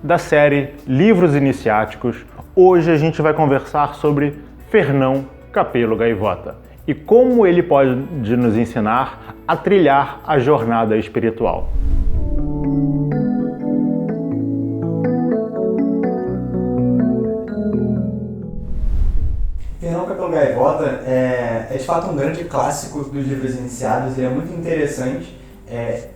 da série Livros Iniciáticos, hoje a gente vai conversar sobre Fernão Capelo Gaivota e como ele pode nos ensinar a trilhar a jornada espiritual. Fernão Capelo Gaivota é de fato um grande clássico dos livros iniciados, ele é muito interessante.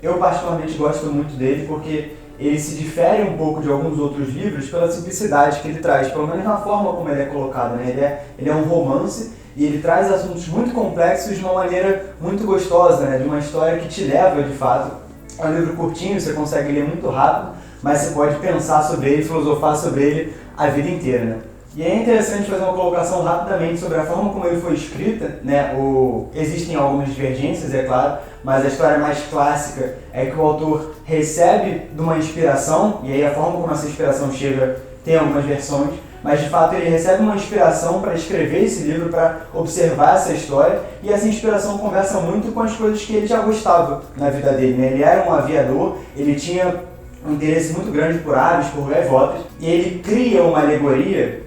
Eu particularmente gosto muito dele porque ele se difere um pouco de alguns outros livros pela simplicidade que ele traz, pelo menos na forma como ele é colocado, né? Ele é um romance e ele traz assuntos muito complexos de uma maneira muito gostosa, né? De uma história que te leva, de fato. É um livro curtinho, você consegue ler muito rápido, mas você pode pensar sobre ele, filosofar sobre ele a vida inteira, né? E é interessante fazer uma colocação rapidamente sobre a forma como ele foi escrita, né? Existem algumas divergências, é claro, mas a história mais clássica é que o autor recebe de uma inspiração, e aí a forma como essa inspiração chega tem algumas versões, mas de fato ele recebe uma inspiração para escrever esse livro, para observar essa história, e essa inspiração conversa muito com as coisas que ele já gostava na vida dele, né? Ele era um aviador, ele tinha um interesse muito grande por aves, por gaivotas, e ele cria uma alegoria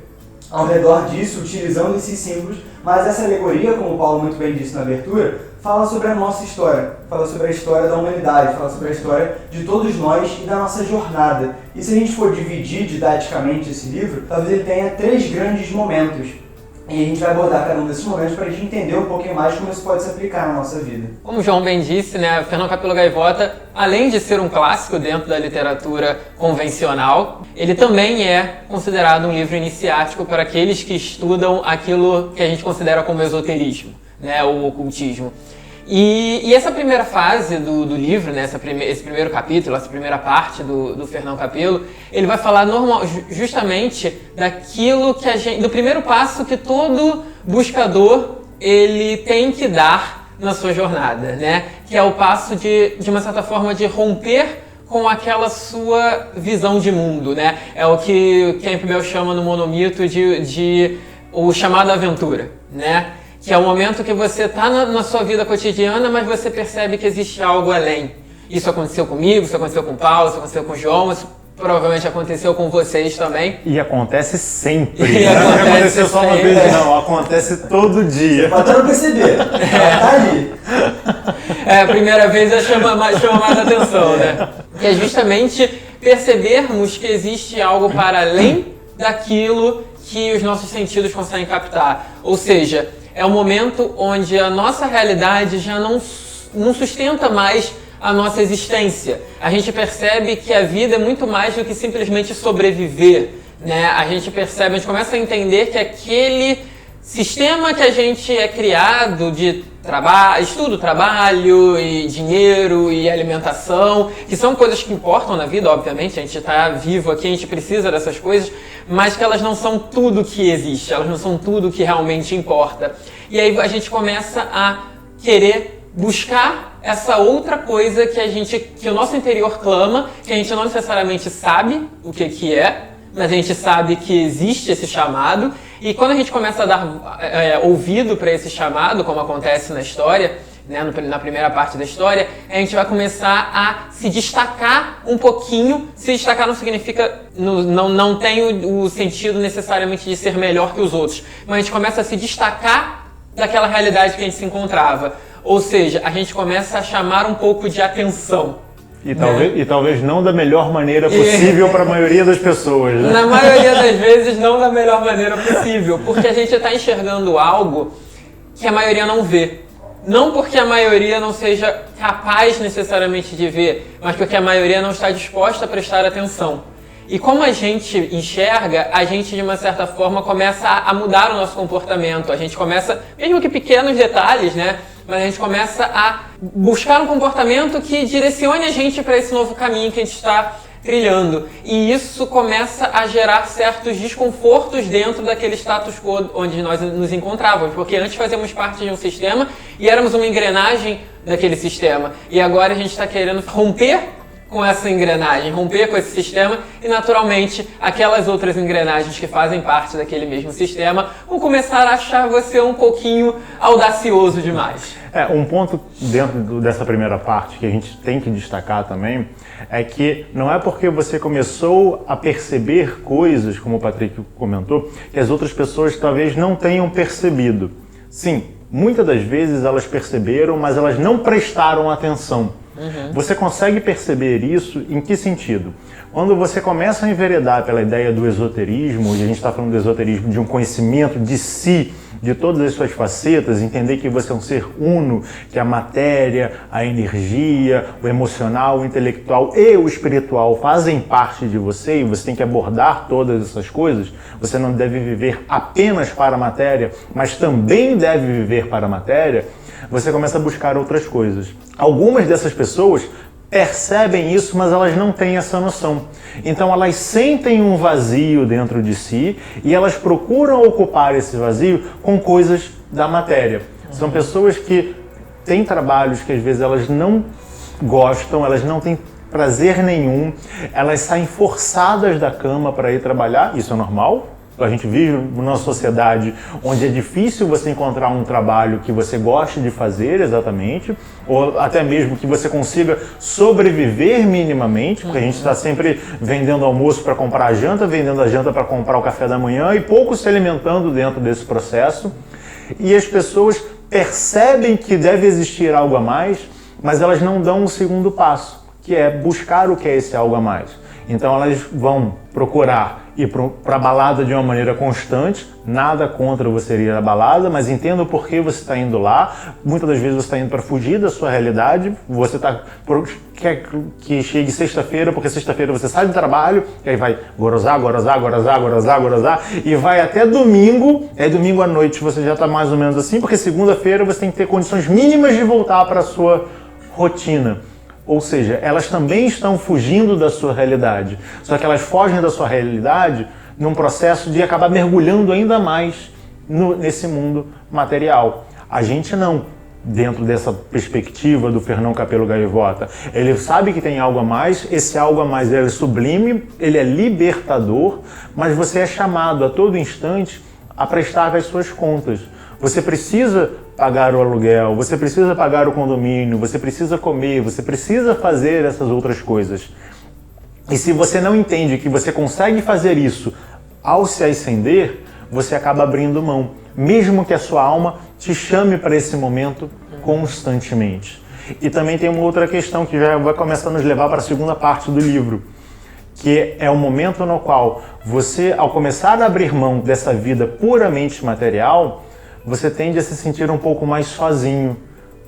ao redor disso, utilizando esses símbolos, mas essa alegoria, como o Paulo muito bem disse na abertura, fala sobre a nossa história, fala sobre a história da humanidade, fala sobre a história de todos nós e da nossa jornada. E se a gente for dividir didaticamente esse livro, talvez ele tenha 3 grandes momentos. E a gente vai abordar cada um desses momentos para a gente entender um pouquinho mais como isso pode se aplicar na nossa vida. Como o João bem disse, né, Fernão Capelo Gaivota, além de ser um clássico dentro da literatura convencional, ele também é considerado um livro iniciático para aqueles que estudam aquilo que a gente considera como esoterismo, né, o ocultismo. E essa primeira fase do livro, né, esse primeiro capítulo, essa primeira parte do Fernão Capelo, ele vai falar justamente daquilo que do primeiro passo que todo buscador ele tem que dar na sua jornada, né? Que é o passo de uma certa forma de romper com aquela sua visão de mundo, né? É o que Campbell chama no Monomito de o chamado aventura, né? Que é o momento que você está na sua vida cotidiana, mas você percebe que existe algo além. Isso aconteceu comigo, isso aconteceu com o Paulo, isso aconteceu com o João, isso provavelmente aconteceu com vocês também. E acontece sempre. Não aconteceu só uma vez, não. Acontece todo dia. Pode não perceber. Tá ali. A primeira vez chama mais atenção, né? Que é justamente percebermos que existe algo para além daquilo que os nossos sentidos conseguem captar. Ou seja, é um momento onde a nossa realidade já não sustenta mais a nossa existência. A gente percebe que a vida é muito mais do que simplesmente sobreviver, né? A gente começa a entender que aquele sistema que a gente é criado de estudo, trabalho, e dinheiro e alimentação, que são coisas que importam na vida, obviamente, a gente está vivo aqui, a gente precisa dessas coisas, mas que elas não são tudo que existe, elas não são tudo que realmente importa. E aí a gente começa a querer buscar essa outra coisa que o nosso interior clama, que a gente não necessariamente sabe o que é, mas a gente sabe que existe esse chamado, e quando a gente começa a dar ouvido para esse chamado, como acontece na história, né, na primeira parte da história, a gente vai começar a se destacar um pouquinho. Se destacar não significa, não tem o sentido necessariamente de ser melhor que os outros, mas a gente começa a se destacar daquela realidade que a gente se encontrava. Ou seja, a gente começa a chamar um pouco de atenção. E talvez não da melhor maneira possível para a maioria das pessoas, né? Na maioria das vezes não da melhor maneira possível, porque a gente está enxergando algo que a maioria não vê. Não porque a maioria não seja capaz necessariamente de ver, mas porque a maioria não está disposta a prestar atenção. E como a gente enxerga, a gente de uma certa forma começa a mudar o nosso comportamento. A gente começa, mesmo que pequenos detalhes, né? Mas a gente começa a buscar um comportamento que direcione a gente para esse novo caminho que a gente está trilhando. E isso começa a gerar certos desconfortos dentro daquele status quo onde nós nos encontrávamos. Porque antes fazíamos parte de um sistema e éramos uma engrenagem daquele sistema. E agora a gente está querendo romper com essa engrenagem, romper com esse sistema e, naturalmente, aquelas outras engrenagens que fazem parte daquele mesmo sistema vão começar a achar você um pouquinho audacioso demais. Um ponto dentro dessa primeira parte que a gente tem que destacar também é que não é porque você começou a perceber coisas, como o Patrick comentou, que as outras pessoas talvez não tenham percebido. Sim, muitas das vezes elas perceberam, mas elas não prestaram atenção. Você consegue perceber isso em que sentido? Quando você começa a enveredar pela ideia do esoterismo, e a gente está falando do esoterismo de um conhecimento de si, de todas as suas facetas, entender que você é um ser uno, que a matéria, a energia, o emocional, o intelectual e o espiritual fazem parte de você e você tem que abordar todas essas coisas. Você não deve viver apenas para a matéria, mas também deve viver para a matéria. Você começa a buscar outras coisas. Algumas dessas pessoas percebem isso, mas elas não têm essa noção. Então elas sentem um vazio dentro de si e elas procuram ocupar esse vazio com coisas da matéria. São pessoas que têm trabalhos que às vezes elas não gostam, elas não têm prazer nenhum, elas saem forçadas da cama para ir trabalhar, isso é normal. A gente vive numa sociedade onde é difícil você encontrar um trabalho que você goste de fazer exatamente, ou até mesmo que você consiga sobreviver minimamente, porque a gente está sempre vendendo almoço para comprar a janta, vendendo a janta para comprar o café da manhã e pouco se alimentando dentro desse processo. E as pessoas percebem que deve existir algo a mais, mas elas não dão um segundo passo, que é buscar o que é esse algo a mais. Então elas vão procurar ir para a balada de uma maneira constante, nada contra você ir à balada, mas entenda o porquê você está indo lá. Muitas das vezes você está indo para fugir da sua realidade, você quer que chegue sexta-feira, porque sexta-feira você sai do trabalho, e aí vai gorosar, e vai até domingo, aí domingo à noite você já está mais ou menos assim, porque segunda-feira você tem que ter condições mínimas de voltar para a sua rotina. Ou seja, elas também estão fugindo da sua realidade. Só que elas fogem da sua realidade num processo de acabar mergulhando ainda mais nesse mundo material. A gente não, dentro dessa perspectiva do Fernão Capelo Gaivota. Ele sabe que tem algo a mais, esse algo a mais é sublime, ele é libertador, mas você é chamado a todo instante a prestar as suas contas. Você precisa pagar o aluguel, você precisa pagar o condomínio, você precisa comer, você precisa fazer essas outras coisas. E se você não entende que você consegue fazer isso ao se ascender, você acaba abrindo mão, mesmo que a sua alma te chame para esse momento constantemente. E também tem uma outra questão que já vai começar a nos levar para a segunda parte do livro, que é o momento no qual você, ao começar a abrir mão dessa vida puramente material, você tende a se sentir um pouco mais sozinho,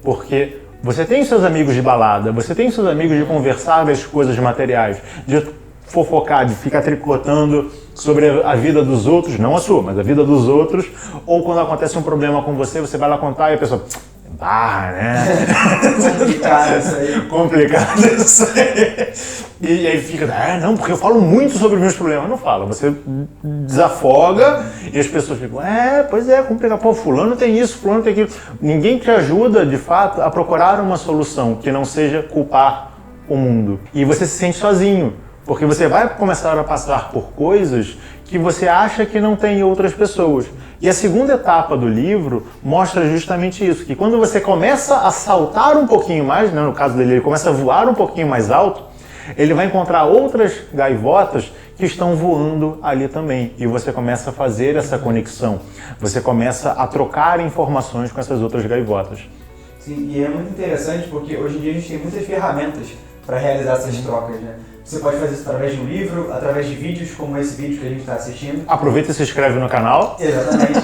porque você tem seus amigos de balada, você tem seus amigos de conversar das coisas materiais, de fofocar, de ficar tricotando sobre a vida dos outros, não a sua, mas a vida dos outros, ou quando acontece um problema com você, você vai lá contar e a pessoa... né? Complicado isso aí. Complicado isso aí. E aí fica, não, porque eu falo muito sobre os meus problemas. Não fala, você desafoga e as pessoas ficam, pois é, complicado. Pô, fulano tem isso, fulano tem aquilo. Ninguém te ajuda, de fato, a procurar uma solução que não seja culpar o mundo. E você se sente sozinho, porque você vai começar a passar por coisas que você acha que não tem outras pessoas. E a segunda etapa do livro mostra justamente isso, que quando você começa a saltar um pouquinho mais, né, no caso dele, ele começa a voar um pouquinho mais alto, ele vai encontrar outras gaivotas que estão voando ali também. E você começa a fazer essa conexão, você começa a trocar informações com essas outras gaivotas. Sim, e é muito interessante porque hoje em dia a gente tem muitas ferramentas para realizar essas trocas, né? Você pode fazer isso através de um livro, através de vídeos, como esse vídeo que a gente está assistindo. Aproveita e se inscreve no canal. Exatamente.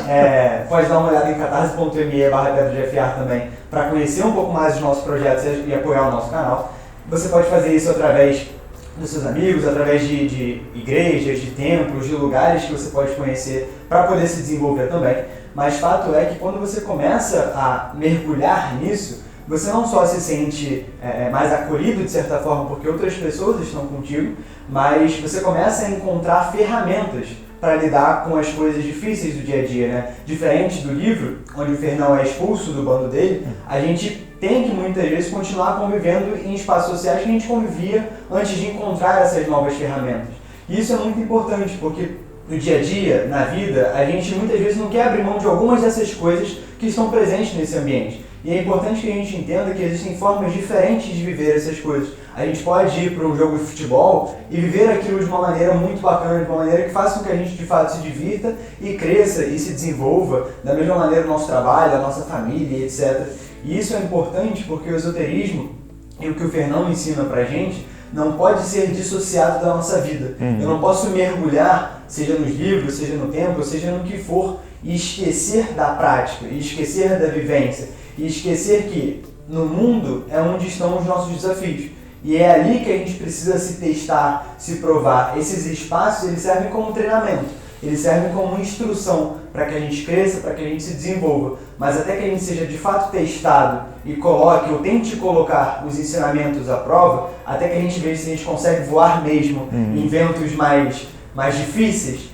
Pode dar uma olhada em catarse.me/pedrogfr também, para conhecer um pouco mais dos nossos projetos e apoiar o nosso canal. Você pode fazer isso através dos seus amigos, através de igrejas, de templos, de lugares que você pode conhecer para poder se desenvolver também. Mas fato é que quando você começa a mergulhar nisso, você não só se sente mais acolhido de certa forma porque outras pessoas estão contigo, mas você começa a encontrar ferramentas para lidar com as coisas difíceis do dia a dia, né? Diferente do livro, onde o Fernão é expulso do bando dele, a gente tem que muitas vezes continuar convivendo em espaços sociais que a gente convivia antes de encontrar essas novas ferramentas. E isso é muito importante porque no dia a dia, na vida, a gente muitas vezes não quer abrir mão de algumas dessas coisas que estão presentes nesse ambiente. E é importante que a gente entenda que existem formas diferentes de viver essas coisas. A gente pode ir para um jogo de futebol e viver aquilo de uma maneira muito bacana, de uma maneira que faça com que a gente de fato se divirta e cresça e se desenvolva da mesma maneira no nosso trabalho, a nossa família, etc. E isso é importante porque o esoterismo e o que o Fernão ensina pra gente não pode ser dissociado da nossa vida. Eu não posso mergulhar, seja nos livros, seja no templo, seja no que for, e esquecer da prática, e esquecer da vivência, e esquecer que no mundo é onde estão os nossos desafios. E é ali que a gente precisa se testar, se provar. Esses espaços, eles servem como treinamento, eles servem como instrução para que a gente cresça, para que a gente se desenvolva. Mas até que a gente seja de fato testado e coloque ou tente colocar os ensinamentos à prova, até que a gente veja se a gente consegue voar mesmo em ventos mais difíceis,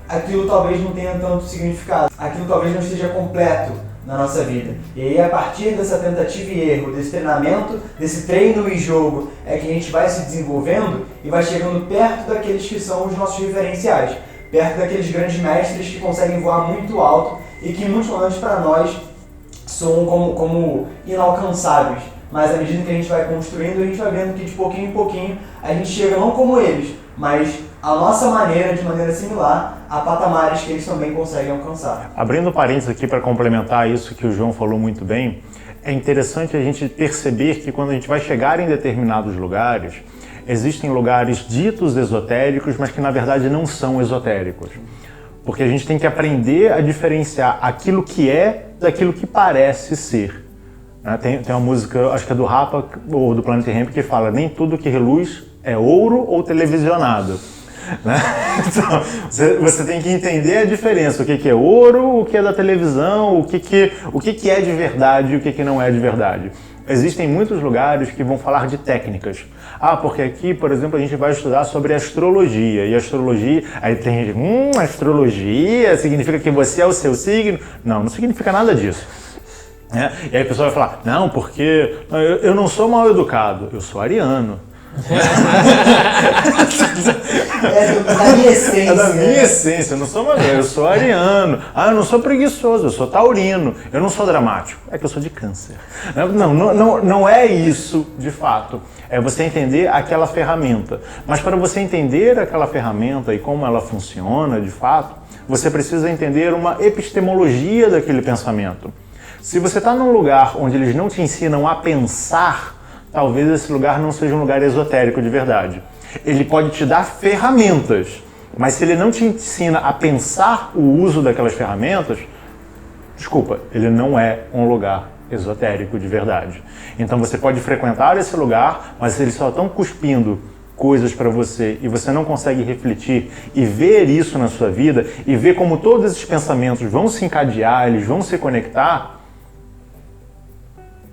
aquilo talvez não tenha tanto significado, aquilo talvez não esteja completo na nossa vida. E aí, a partir dessa tentativa e erro, desse treinamento, desse treino e jogo, é que a gente vai se desenvolvendo e vai chegando perto daqueles que são os nossos referenciais, perto daqueles grandes mestres que conseguem voar muito alto e que muitos momentos para nós são como inalcançáveis. Mas à medida que a gente vai construindo, a gente vai vendo que de pouquinho em pouquinho a gente chega não como eles, mas a nossa maneira, de maneira similar, a patamares que eles também conseguem alcançar. Abrindo parênteses aqui para complementar isso que o João falou muito bem, é interessante a gente perceber que quando a gente vai chegar em determinados lugares, existem lugares ditos esotéricos, mas que na verdade não são esotéricos. Porque a gente tem que aprender a diferenciar aquilo que é daquilo que parece ser. Tem uma música, acho que é do Rapa ou do Planet Hemp, que fala: nem tudo que reluz é ouro ou televisionado. Né? Então, você tem que entender a diferença, o que é ouro, o que é da televisão, o que é de verdade e o que não é de verdade. Existem muitos lugares que vão falar de técnicas. Porque aqui, por exemplo, a gente vai estudar sobre astrologia. E astrologia, aí tem gente, astrologia significa que você é o seu signo. Não significa nada disso. E aí a pessoa vai falar, não, porque eu não sou mal educado, eu sou ariano. É da minha essência. É da minha essência, eu não sou maneiro, eu sou ariano. Eu não sou preguiçoso, eu sou taurino. Eu não sou dramático, é que eu sou de câncer. Não é isso de fato. É você entender aquela ferramenta. Mas para você entender aquela ferramenta e como ela funciona de fato, você precisa entender uma epistemologia daquele pensamento. Se você está num lugar onde eles não te ensinam a pensar, talvez esse lugar não seja um lugar esotérico de verdade. Ele pode te dar ferramentas, mas se ele não te ensina a pensar o uso daquelas ferramentas, desculpa, ele não é um lugar esotérico de verdade. Então você pode frequentar esse lugar, mas eles só estão cuspindo coisas para você e você não consegue refletir e ver isso na sua vida e ver como todos esses pensamentos vão se encadear, eles vão se conectar,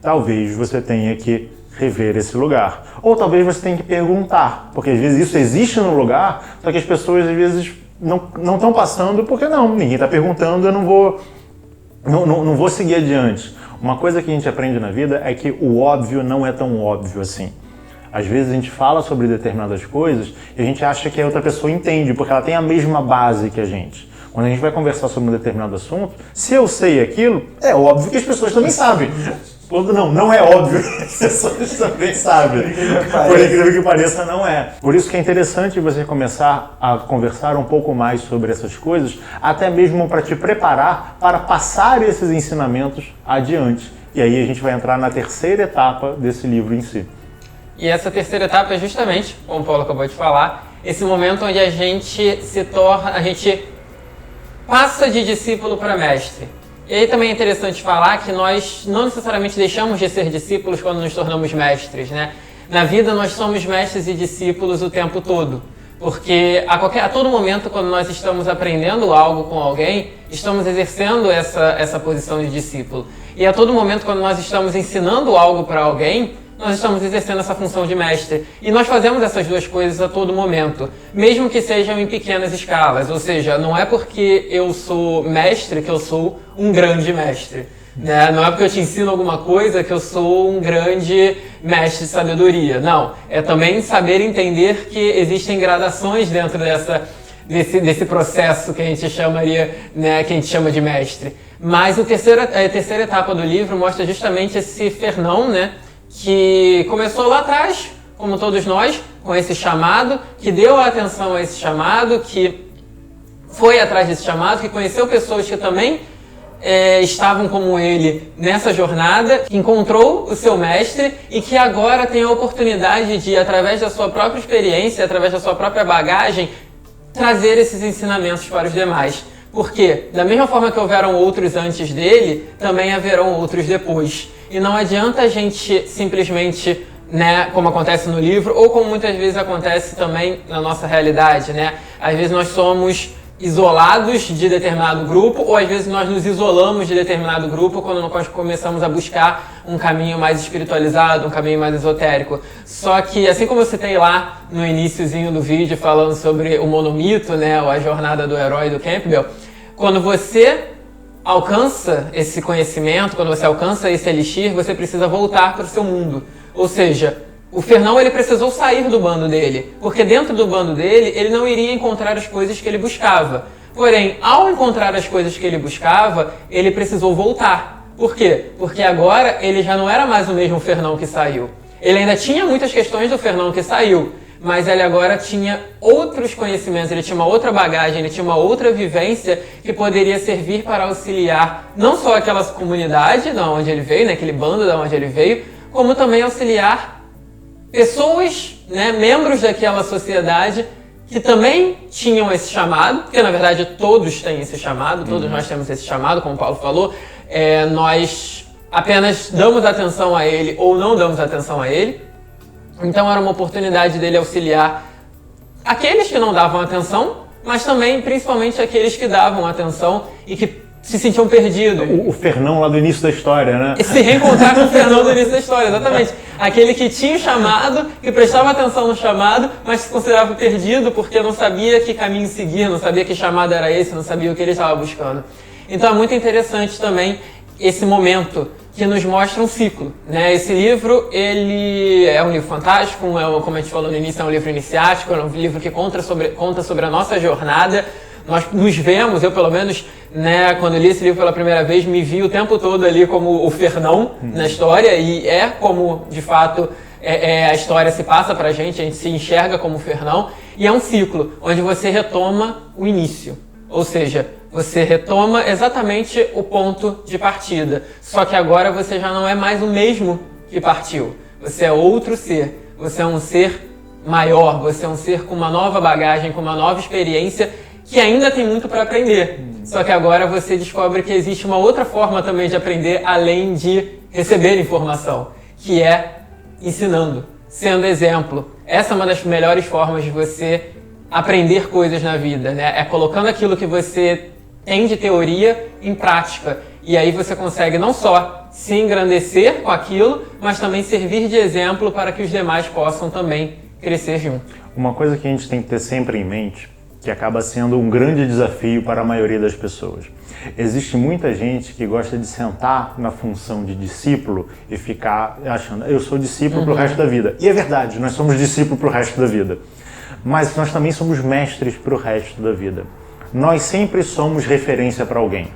talvez você tenha que rever esse lugar. Ou talvez você tenha que perguntar, porque às vezes isso existe no lugar, só que as pessoas às vezes não estão passando porque ninguém está perguntando, eu não vou seguir adiante. Uma coisa que a gente aprende na vida é que o óbvio não é tão óbvio assim. Às vezes a gente fala sobre determinadas coisas e a gente acha que a outra pessoa entende, porque ela tem a mesma base que a gente. Quando a gente vai conversar sobre um determinado assunto, se eu sei aquilo, é óbvio que as pessoas também sabem. Não é óbvio que as pessoas também sabem. Por incrível que pareça, não é. Por isso que é interessante você começar a conversar um pouco mais sobre essas coisas, até mesmo para te preparar para passar esses ensinamentos adiante. E aí a gente vai entrar na terceira etapa desse livro em si. E essa terceira etapa é justamente, como o Paulo acabou de falar, esse momento onde a gente passa de discípulo para mestre. E aí também é interessante falar que nós não necessariamente deixamos de ser discípulos quando nos tornamos mestres, né? Na vida nós somos mestres e discípulos o tempo todo, porque a todo momento quando nós estamos aprendendo algo com alguém, estamos exercendo essa posição de discípulo. E a todo momento quando nós estamos ensinando algo para alguém, nós estamos exercendo essa função de mestre. E nós fazemos essas duas coisas a todo momento, mesmo que sejam em pequenas escalas. Ou seja, não é porque eu sou mestre que eu sou um grande mestre. Né? Não é porque eu te ensino alguma coisa que eu sou um grande mestre de sabedoria. Não, é também saber entender que existem gradações dentro desse processo que a gente chamaria, né, que a gente chama de mestre. Mas a terceira etapa do livro mostra justamente esse Fernão, né, que começou lá atrás, como todos nós, com esse chamado, que deu atenção a esse chamado, que foi atrás desse chamado, que conheceu pessoas que também estavam como ele nessa jornada, que encontrou o seu mestre e que agora tem a oportunidade de, através da sua própria experiência, através da sua própria bagagem, trazer esses ensinamentos para os demais. Porque, da mesma forma que houveram outros antes dele, também haverão outros depois. E não adianta a gente simplesmente, né, como acontece no livro, ou como muitas vezes acontece também na nossa realidade, né? Às vezes nós somos isolados de determinado grupo, ou às vezes nós nos isolamos de determinado grupo quando nós começamos a buscar um caminho mais espiritualizado, um caminho mais esotérico. Só que, assim como eu citei lá no iniciozinho do vídeo falando sobre o monomito, né, ou a jornada do herói do Campbell, quando você alcança esse conhecimento, quando você alcança esse elixir, você precisa voltar para o seu mundo. Ou seja, o Fernão ele precisou sair do bando dele, porque dentro do bando dele ele não iria encontrar as coisas que ele buscava. Porém, ao encontrar as coisas que ele buscava, ele precisou voltar. Por quê? Porque agora ele já não era mais o mesmo Fernão que saiu. Ele ainda tinha muitas questões do Fernão que saiu, mas ele agora tinha outros conhecimentos, ele tinha uma outra bagagem, ele tinha uma outra vivência que poderia servir para auxiliar não só aquela comunidade da onde ele veio, né, aquele bando da onde ele veio, como também auxiliar pessoas, né, membros daquela sociedade que também tinham esse chamado, porque na verdade todos têm esse chamado, todos nós temos esse chamado, como o Paulo falou, nós apenas damos atenção a ele ou não damos atenção a ele. Então era uma oportunidade dele auxiliar aqueles que não davam atenção, mas também principalmente aqueles que davam atenção e que se sentiam perdidos. O Fernão lá do início da história, né? Se reencontrar com o Fernão do início da história, exatamente. Aquele que tinha o chamado, que prestava atenção no chamado, mas se considerava perdido porque não sabia que caminho seguir, não sabia que chamado era esse, não sabia o que ele estava buscando. Então é muito interessante também esse momento que nos mostra um ciclo, né? Esse livro, ele é um livro fantástico, como a gente falou no início, é um livro iniciático, é um livro que conta sobre a nossa jornada. Nós nos vemos, eu pelo menos, né, quando eu li esse livro pela primeira vez, me vi o tempo todo ali como o Fernão na história, e é como, de fato, a história se passa pra gente, a gente se enxerga como o Fernão, e é um ciclo, onde você retoma o início, ou seja, você retoma exatamente o ponto de partida, só que agora você já não é mais o mesmo que partiu, você é outro ser, você é um ser maior, você é um ser com uma nova bagagem, com uma nova experiência, que ainda tem muito para aprender. Só que agora você descobre que existe uma outra forma também de aprender, além de receber informação, que é ensinando, sendo exemplo. Essa é uma das melhores formas de você aprender coisas na vida, né? É colocando aquilo que você tem de teoria em prática. E aí você consegue não só se engrandecer com aquilo, mas também servir de exemplo para que os demais possam também crescer junto. Uma coisa que a gente tem que ter sempre em mente, que acaba sendo um grande desafio para a maioria das pessoas. Existe muita gente que gosta de sentar na função de discípulo e ficar achando, eu sou discípulo pro resto da vida. E é verdade, nós somos discípulos pro resto da vida. Mas nós também somos mestres pro resto da vida. Nós sempre somos referência para alguém.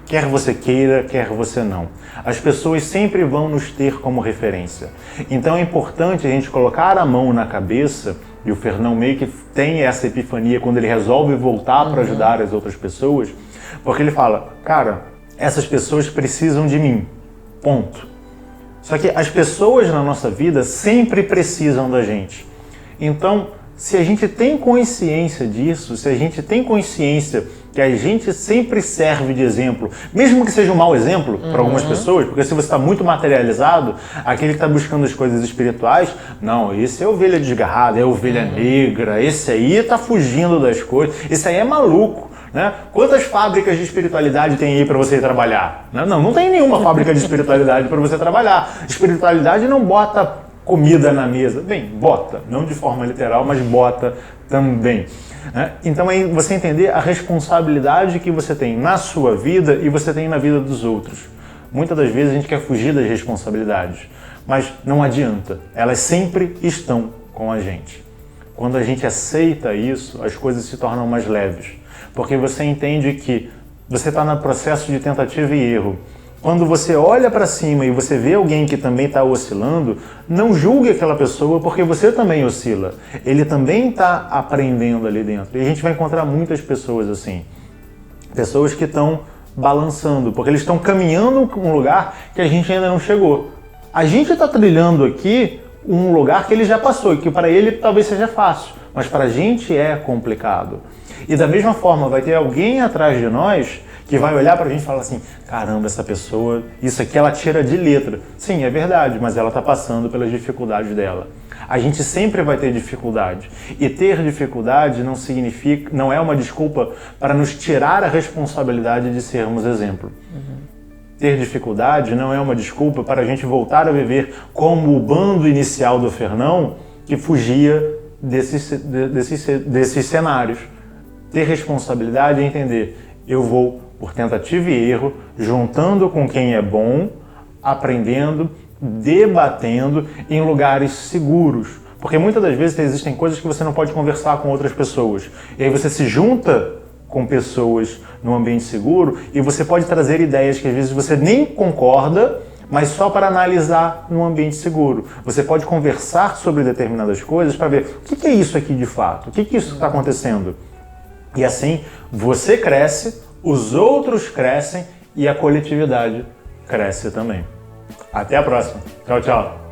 Quer você queira, quer você não. As pessoas sempre vão nos ter como referência. Então é importante a gente colocar a mão na cabeça, e o Fernão meio que tem essa epifania quando ele resolve voltar para ajudar as outras pessoas, porque ele fala, cara, essas pessoas precisam de mim, ponto. Só que as pessoas na nossa vida sempre precisam da gente. Então, se a gente tem consciência disso, se a gente tem consciência que a gente sempre serve de exemplo, mesmo que seja um mau exemplo para algumas pessoas, porque se você está muito materializado, aquele que está buscando as coisas espirituais, não, esse é ovelha desgarrada, é ovelha negra, esse aí está fugindo das coisas, esse aí é maluco, né? Quantas fábricas de espiritualidade tem aí para você trabalhar? Não tem nenhuma fábrica de espiritualidade para você trabalhar. Espiritualidade não bota comida na mesa. Bem, bota, não de forma literal, mas bota também. Então é você entender a responsabilidade que você tem na sua vida e você tem na vida dos outros. Muitas das vezes a gente quer fugir das responsabilidades, mas não adianta, elas sempre estão com a gente. Quando a gente aceita isso, as coisas se tornam mais leves, porque você entende que Você está no processo de tentativa e erro. Quando você olha para cima e você vê alguém que também está oscilando, não julgue aquela pessoa porque você também oscila. Ele também está aprendendo ali dentro. E a gente vai encontrar muitas pessoas assim. Pessoas que estão balançando, porque eles estão caminhando um lugar que a gente ainda não chegou. A gente está trilhando aqui um lugar que ele já passou e que para ele talvez seja fácil, mas para a gente é complicado. E da mesma forma vai ter alguém atrás de nós que vai olhar pra gente e falar assim, caramba, essa pessoa, isso aqui ela tira de letra. Sim, é verdade, mas ela tá passando pelas dificuldades dela. A gente sempre vai ter dificuldade. E ter dificuldade não é uma desculpa para nos tirar a responsabilidade de sermos exemplo. Ter dificuldade não é uma desculpa para a gente voltar a viver como o bando inicial do Fernão que fugia desses cenários. Ter responsabilidade é entender, eu vou por tentativa e erro, juntando com quem é bom, aprendendo, debatendo em lugares seguros. Porque muitas das vezes existem coisas que você não pode conversar com outras pessoas. E aí você se junta com pessoas num ambiente seguro e você pode trazer ideias que às vezes você nem concorda, mas só para analisar num ambiente seguro. Você pode conversar sobre determinadas coisas para ver o que é isso aqui de fato, o que isso está acontecendo. E assim você cresce, os outros crescem e a coletividade cresce também. Até a próxima. Tchau, tchau.